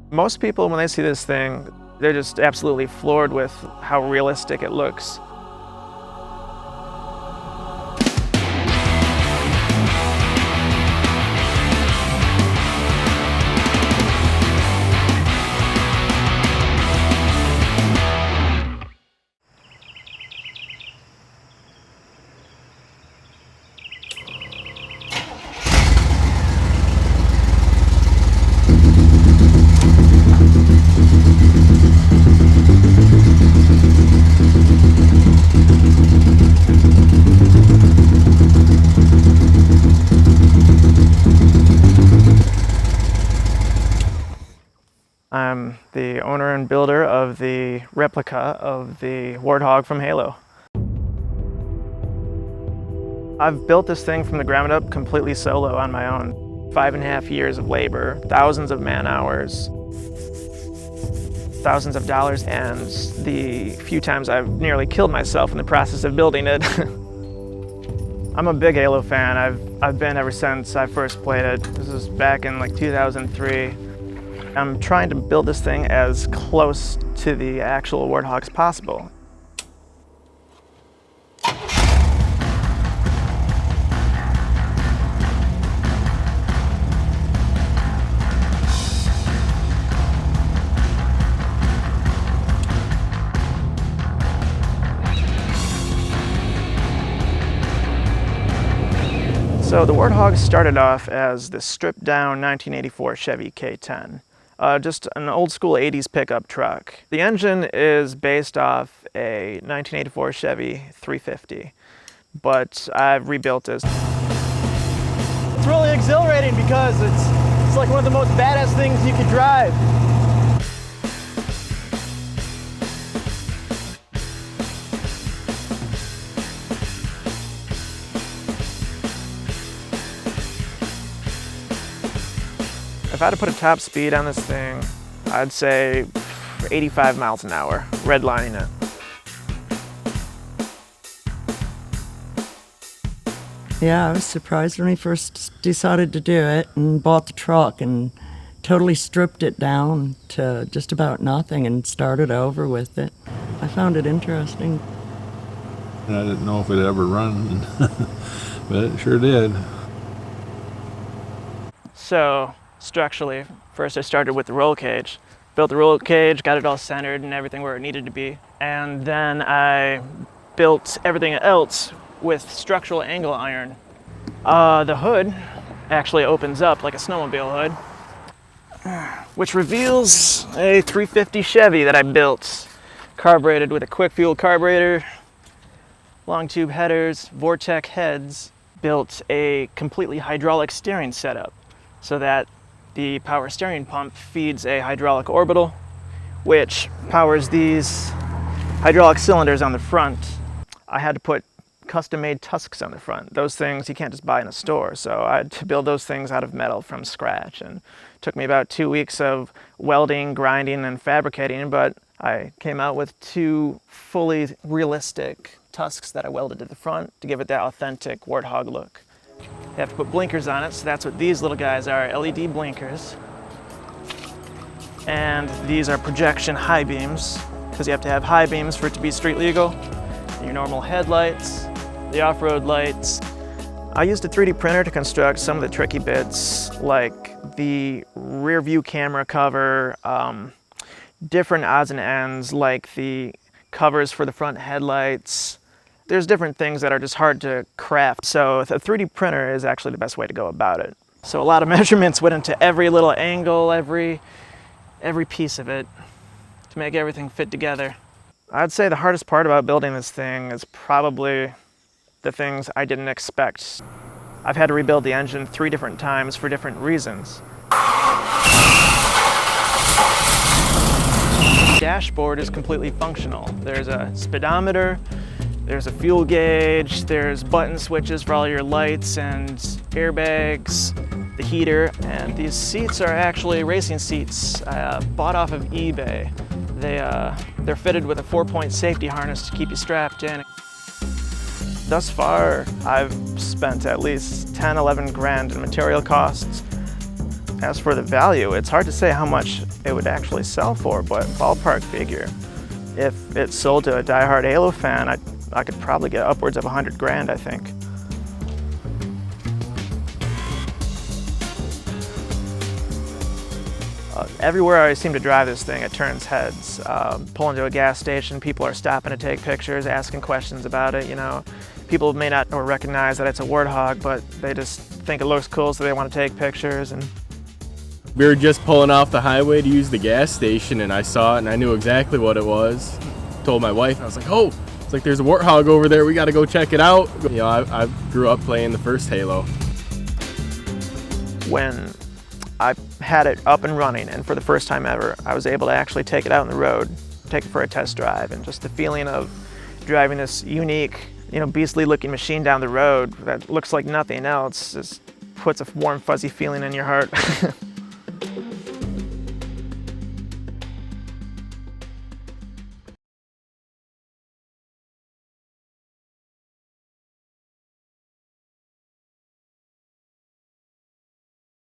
Most people, when they see this thing, they're just absolutely floored with how realistic it looks. I'm the owner and builder of the replica of the Warthog from Halo. I've built this thing from the ground up completely solo on my own. 5.5 years of labor, thousands of man hours, thousands of dollars, and the few times I've nearly killed myself in the process of building it. I'm a big Halo fan. I've been ever since I first played it. This was back in like 2003. I'm trying to build this thing as close to the actual Warthog as possible. So the Warthog started off as the stripped down 1984 Chevy K10. Just an old school 80s pickup truck. The engine is based off a 1984 Chevy 350, but I've rebuilt this. It's really exhilarating because it's like one of the most badass things you could drive. If I had to put a top speed on this thing, I'd say 85 miles an hour, redlining it. Yeah, I was surprised when we first decided to do it and bought the truck and totally stripped it down to just about nothing and started over with it. I found it interesting. I didn't know if it'd ever run, but it sure did. So, structurally, first I started with the roll cage. Built the roll cage, got it all centered and everything where it needed to be. And then I built everything else with structural angle iron. The hood actually opens up like a snowmobile hood, which reveals a 350 Chevy that I built. Carbureted with a quick fuel carburetor, long tube headers, Vortec heads. Built a completely hydraulic steering setup so that the power steering pump feeds a hydraulic orbital, which powers these hydraulic cylinders on the front. I had to put custom-made tusks on the front. Those things you can't just buy in a store, so I had to build those things out of metal from scratch, and it took me about 2 weeks of welding, grinding, and fabricating, but I came out with 2 fully realistic tusks that I welded to the front to give it that authentic Warthog look. You have to put blinkers on it, so that's what these little guys are, LED blinkers. And these are projection high beams, because you have to have high beams for it to be street legal. Your normal headlights, the off-road lights. I used a 3D printer to construct some of the tricky bits, like the rear view camera cover, different odds and ends, like the covers for the front headlights. There's different things that are just hard to craft, so a 3D printer is actually the best way to go about it. So a lot of measurements went into every little angle, every piece of it, to make everything fit together. I'd say the hardest part about building this thing is probably the things I didn't expect. I've had to rebuild the engine 3 different times for different reasons. The dashboard is completely functional. There's a speedometer, there's a fuel gauge, there's button switches for all your lights and airbags, the heater, and these seats are actually racing seats bought off of eBay. They're fitted with a 4-point safety harness to keep you strapped in. Thus far, I've spent at least 10, 11 grand in material costs. As for the value, it's hard to say how much it would actually sell for, but ballpark figure, if it sold to a diehard Halo fan, I could probably get upwards of 100 grand, I think. Everywhere I seem to drive this thing, it turns heads. Pull into a gas station, people are stopping to take pictures, asking questions about it, you know. People may not recognize that it's a Warthog, but they just think it looks cool, so they want to take pictures. And we were just pulling off the highway to use the gas station, and I saw it, and I knew exactly what it was. Told my wife, I was like, oh, it's like there's a Warthog over there, we got to go check it out. You know, I grew up playing the first Halo. When I had it up and running, and for the first time ever, I was able to actually take it out on the road, take it for a test drive, and just the feeling of driving this unique, you know, beastly looking machine down the road that looks like nothing else just puts a warm, fuzzy feeling in your heart.